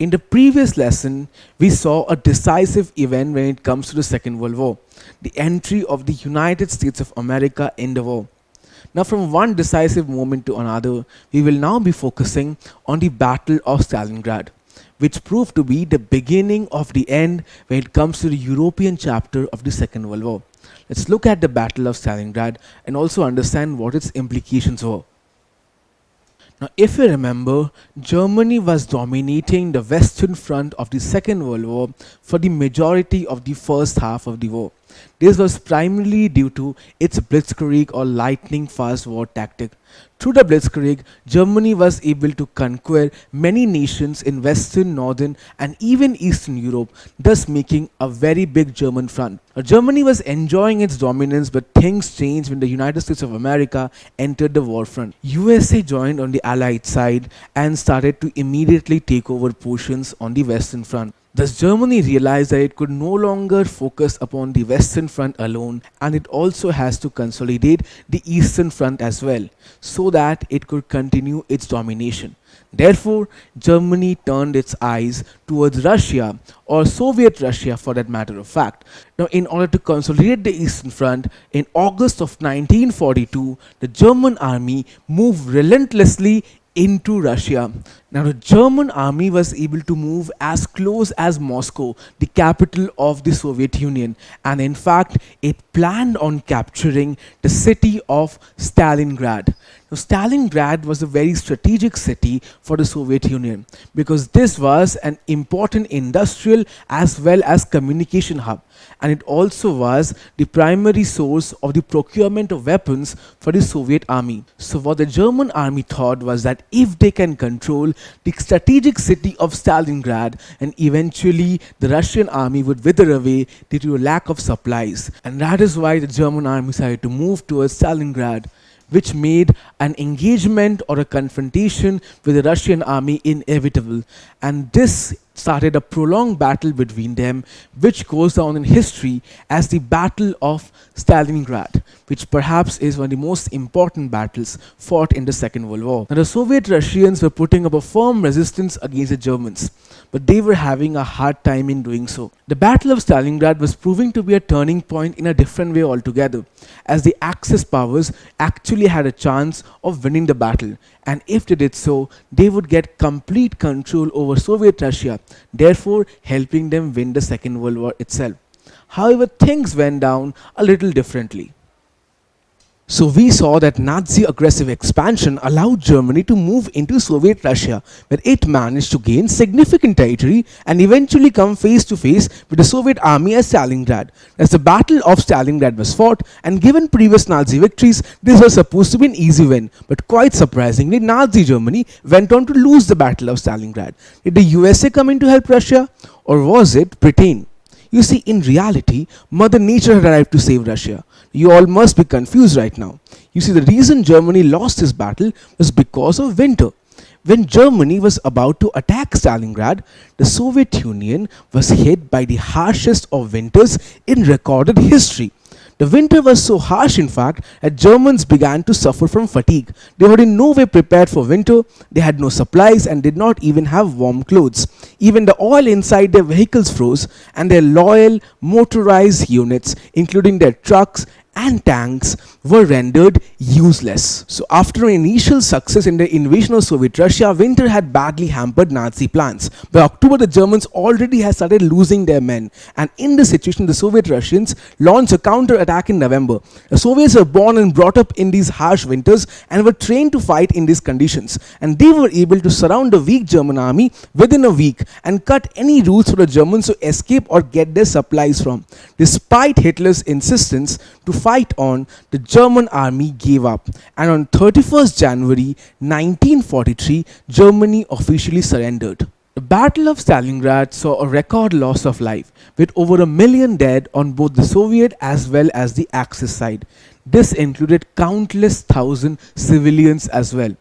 In the previous lesson, we saw a decisive event when it comes to the Second World War, the entry of the United States of America in the war. Now, from one decisive moment to another, we will now be focusing on the Battle of Stalingrad, which proved to be the beginning of the end when it comes to the European chapter of the Second World War. Let's look at the Battle of Stalingrad and also understand what its implications were. Now, if you remember, Germany was dominating the Western Front of the Second World War for the majority of the first half of the war. This was primarily due to its blitzkrieg or lightning fast war tactic. Through the blitzkrieg, Germany was able to conquer many nations in Western, Northern and even Eastern Europe, thus making a very big German front. Germany was enjoying its dominance, but things changed when the United States of America entered the war front. USA joined on the Allied side and started to immediately take over portions on the Western front. Thus, Germany realized that it could no longer focus upon the Western Front alone, and it also has to consolidate the Eastern Front as well, so that it could continue its domination. Therefore, Germany turned its eyes towards Russia, or Soviet Russia for that matter of fact. Now, in order to consolidate the Eastern Front, in August of 1942, the German army moved relentlessly into Russia. Now, the German army was able to move as close as Moscow, the capital of the Soviet Union, and in fact, it planned on capturing the city of Stalingrad. Now, Stalingrad was a very strategic city for the Soviet Union because this was an important industrial as well as communication hub, and it also was the primary source of the procurement of weapons for the Soviet army. So what the German army thought was that if they can control the strategic city of Stalingrad, and eventually the Russian army would wither away due to a lack of supplies. And that is why the German army decided to move towards Stalingrad, which made an engagement or a confrontation with the Russian army inevitable. And this started a prolonged battle between them, which goes down in history as the Battle of Stalingrad, which perhaps is one of the most important battles fought in the Second World War. Now, the Soviet Russians were putting up a firm resistance against the Germans, but they were having a hard time in doing so. The Battle of Stalingrad was proving to be a turning point in a different way altogether, as the Axis powers actually had a chance of winning the battle, and if they did so, they would get complete control over Soviet Russia, therefore helping them win the Second World War itself. However, things went down a little differently. So we saw that Nazi aggressive expansion allowed Germany to move into Soviet Russia, where it managed to gain significant territory and eventually come face to face with the Soviet army at Stalingrad. As the Battle of Stalingrad was fought, and given previous Nazi victories, this was supposed to be an easy win, but quite surprisingly, Nazi Germany went on to lose the Battle of Stalingrad. Did the USA come in to help Russia, or was it Britain? You see, in reality, Mother Nature had arrived to save Russia. You all must be confused right now. You see, the reason Germany lost this battle was because of winter. When Germany was about to attack Stalingrad, the Soviet Union was hit by the harshest of winters in recorded history. The winter was so harsh, in fact, that Germans began to suffer from fatigue. They were in no way prepared for winter, they had no supplies and did not even have warm clothes. Even the oil inside their vehicles froze, and their loyal motorized units, including their trucks and tanks, were rendered useless. So after an initial success in the invasion of Soviet Russia, winter had badly hampered Nazi plans. By October, the Germans already had started losing their men, and in this situation, the Soviet Russians launched a counter-attack in November. The Soviets were born and brought up in these harsh winters and were trained to fight in these conditions, and they were able to surround the weak German army within a week and cut any routes for the Germans to escape or get their supplies from. Despite Hitler's insistence to fight on, the German army gave up, and on 31st January 1943, Germany officially surrendered. The Battle of Stalingrad saw a record loss of life, with over 1 million dead on both the Soviet as well as the Axis side. This included countless thousand civilians as well.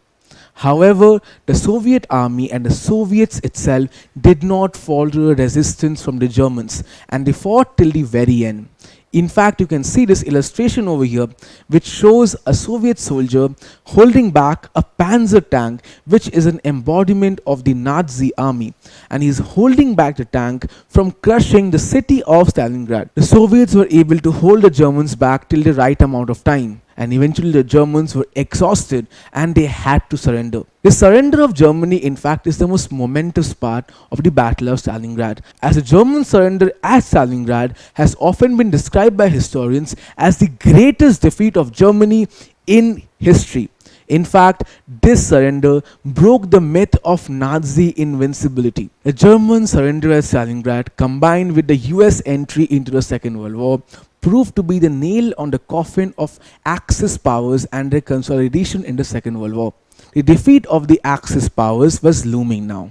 However, the Soviet army and the Soviets itself did not fall to a resistance from the Germans, and they fought till the very end. In fact, you can see this illustration over here, which shows a Soviet soldier holding back a Panzer tank, which is an embodiment of the Nazi army, and he's holding back the tank from crushing the city of Stalingrad. The Soviets were able to hold the Germans back till the right amount of time, and eventually the Germans were exhausted and they had to surrender. The surrender of Germany, in fact, is the most momentous part of the Battle of Stalingrad, as the German surrender at Stalingrad has often been described by historians as the greatest defeat of Germany in history. In fact, this surrender broke the myth of Nazi invincibility. The German surrender at Stalingrad, combined with the US entry into the Second World War, proved to be the nail on the coffin of Axis powers and their consolidation in the Second World War. The defeat of the Axis powers was looming now.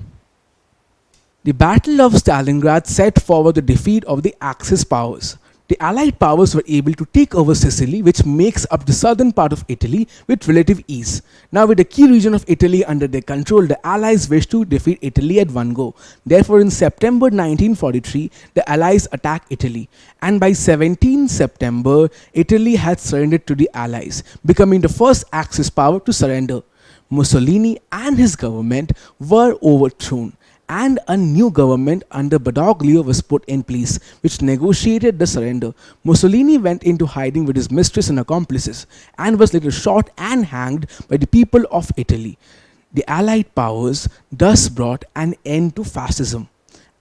The Battle of Stalingrad set forward the defeat of the Axis powers. The Allied powers were able to take over Sicily, which makes up the southern part of Italy, with relative ease. Now, with the key region of Italy under their control, the Allies wished to defeat Italy at one go. Therefore, in September 1943, the Allies attacked Italy, and by 17 September, Italy had surrendered to the Allies, becoming the first Axis power to surrender. Mussolini and his government were overthrown, and a new government under Badoglio was put in place, which negotiated the surrender. Mussolini went into hiding with his mistress and accomplices, and was later shot and hanged by the people of Italy. The Allied powers thus brought an end to fascism,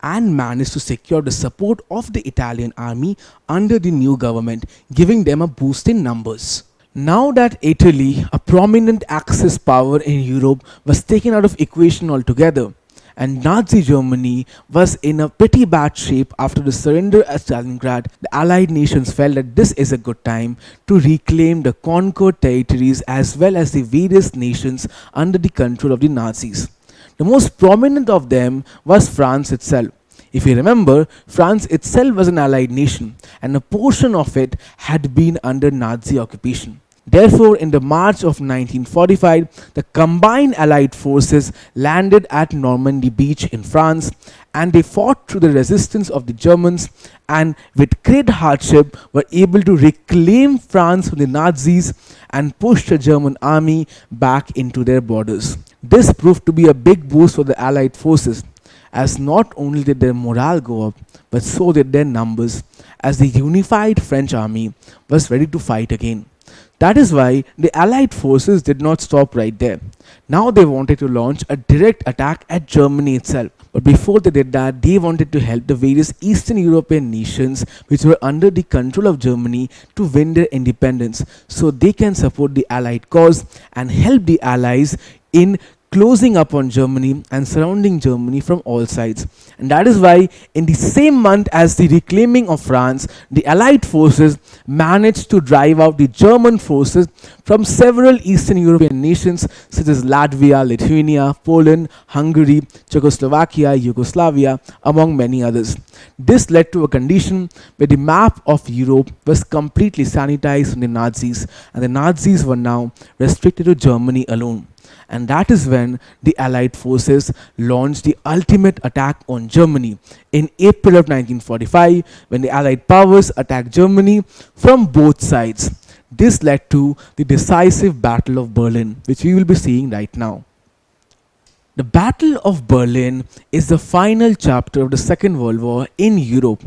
and managed to secure the support of the Italian army under the new government, giving them a boost in numbers. Now that Italy, a prominent Axis power in Europe, was taken out of equation altogether, and Nazi Germany was in a pretty bad shape after the surrender at Stalingrad, the Allied nations felt that this is a good time to reclaim the conquered territories as well as the various nations under the control of the Nazis. The most prominent of them was France itself. If you remember, France itself was an Allied nation, and a portion of it had been under Nazi occupation. Therefore, in the March of 1945, the combined Allied forces landed at Normandy Beach in France, and they fought through the resistance of the Germans, and with great hardship were able to reclaim France from the Nazis and push the German army back into their borders. This proved to be a big boost for the Allied forces, as not only did their morale go up, but so did their numbers, as the unified French army was ready to fight again. That is why the Allied forces did not stop right there. Now they wanted to launch a direct attack at Germany itself. But before they did that, they wanted to help the various Eastern European nations which were under the control of Germany to win their independence, so they can support the Allied cause and help the Allies in closing up on Germany and surrounding Germany from all sides. And that is why in the same month as the reclaiming of France, the Allied forces managed to drive out the German forces from several Eastern European nations such as Latvia, Lithuania, Poland, Hungary, Czechoslovakia, Yugoslavia, among many others. This led to a condition where the map of Europe was completely sanitized from the Nazis, and the Nazis were now restricted to Germany alone. And that is when the Allied forces launched the ultimate attack on Germany in April of 1945, when the Allied powers attacked Germany from both sides. This led to the decisive Battle of Berlin, which we will be seeing right now. The Battle of Berlin is the final chapter of the Second World War in Europe.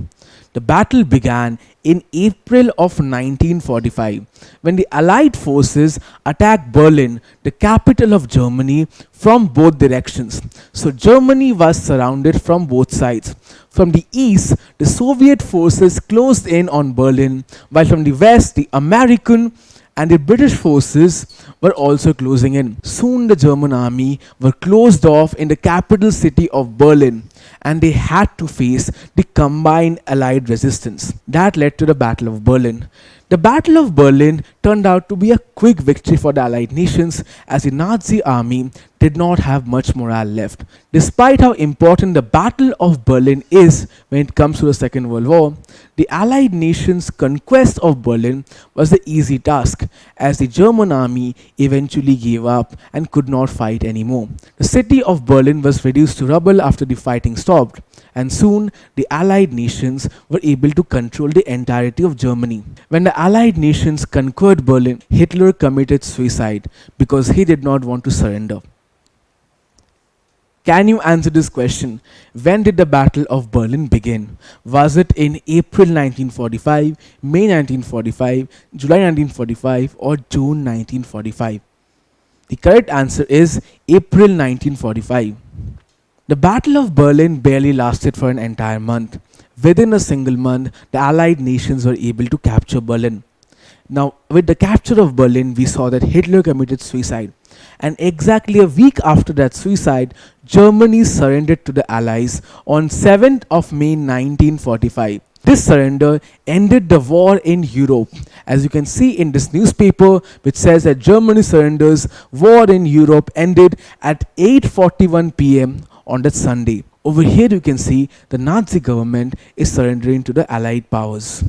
The battle began in April of 1945 when the Allied forces attacked Berlin, the capital of Germany, from both directions. So Germany was surrounded from both sides. From the east, the Soviet forces closed in on Berlin, while from the west, the American and the British forces were also closing in. Soon the German army were closed off in the capital city of Berlin, and they had to face the combined Allied resistance. That led to the Battle of Berlin. The Battle of Berlin turned out to be a quick victory for the Allied nations, as the Nazi army did not have much morale left. Despite how important the Battle of Berlin is when it comes to the Second World War, the Allied nations' conquest of Berlin was the easy task, as the German army eventually gave up and could not fight anymore. The city of Berlin was reduced to rubble after the fighting stopped, and soon the Allied nations were able to control the entirety of Germany. When the Allied nations conquered Berlin, Hitler committed suicide because he did not want to surrender. Can you answer this question? When did the Battle of Berlin begin? Was it in April 1945, May 1945, July 1945, or June 1945? The correct answer is April 1945. The Battle of Berlin barely lasted for an entire month. Within a single month, the Allied nations were able to capture Berlin. Now, with the capture of Berlin, we saw that Hitler committed suicide. And exactly a week after that suicide, Germany surrendered to the Allies on 7th of May 1945. This surrender ended the war in Europe. As you can see in this newspaper, which says that Germany surrenders, war in Europe ended at 8:41 p.m. on that Sunday. Over here you can see the Nazi government is surrendering to the Allied powers.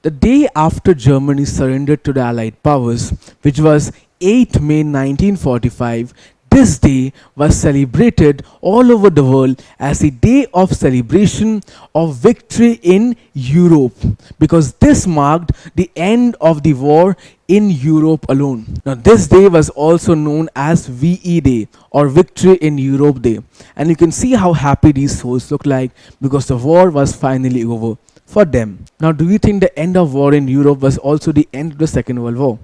The day after Germany surrendered to the Allied powers, which was 8 May 1945, this day was celebrated all over the world as the day of celebration of victory in Europe, because this marked the end of the war in Europe alone. Now, this day was also known as VE Day, or Victory in Europe Day, and you can see how happy these souls look like because the war was finally over for them. Now, do you think the end of war in Europe was also the end of the Second World War?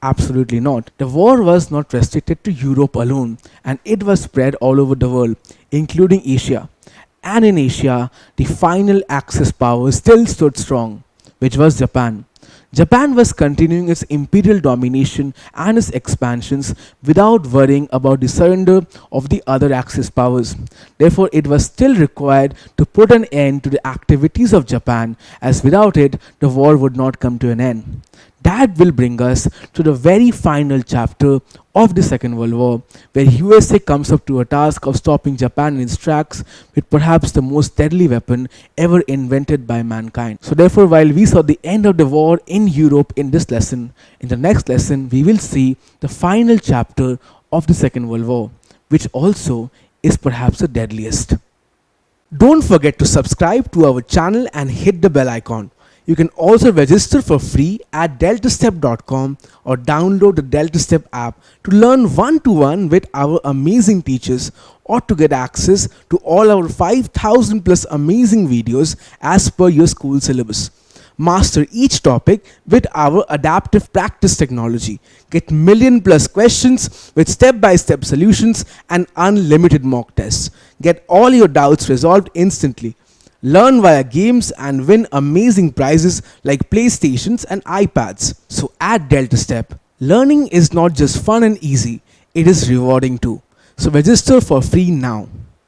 Absolutely not. The war was not restricted to Europe alone, and it was spread all over the world, including Asia. And in Asia, the final Axis power still stood strong, which was Japan. Japan was continuing its imperial domination and its expansions without worrying about the surrender of the other Axis powers. Therefore, it was still required to put an end to the activities of Japan, as without it, the war would not come to an end. That will bring us to the very final chapter of the Second World War, where USA comes up to a task of stopping Japan in its tracks with perhaps the most deadly weapon ever invented by mankind. So therefore, while we saw the end of the war in Europe in this lesson, in the next lesson we will see the final chapter of the Second World War, which also is perhaps the deadliest. Don't forget to subscribe to our channel and hit the bell icon. You can also register for free at DeltaStep.com or download the DeltaStep app to learn one-to-one with our amazing teachers, or to get access to all our 5,000 plus amazing videos as per your school syllabus. Master each topic with our adaptive practice technology. Get million plus questions with step-by-step solutions and unlimited mock tests. Get all your doubts resolved instantly. Learn via games and win amazing prizes like PlayStations and iPads. So at DeltaStep, learning is not just fun and easy, it is rewarding too. So register for free now.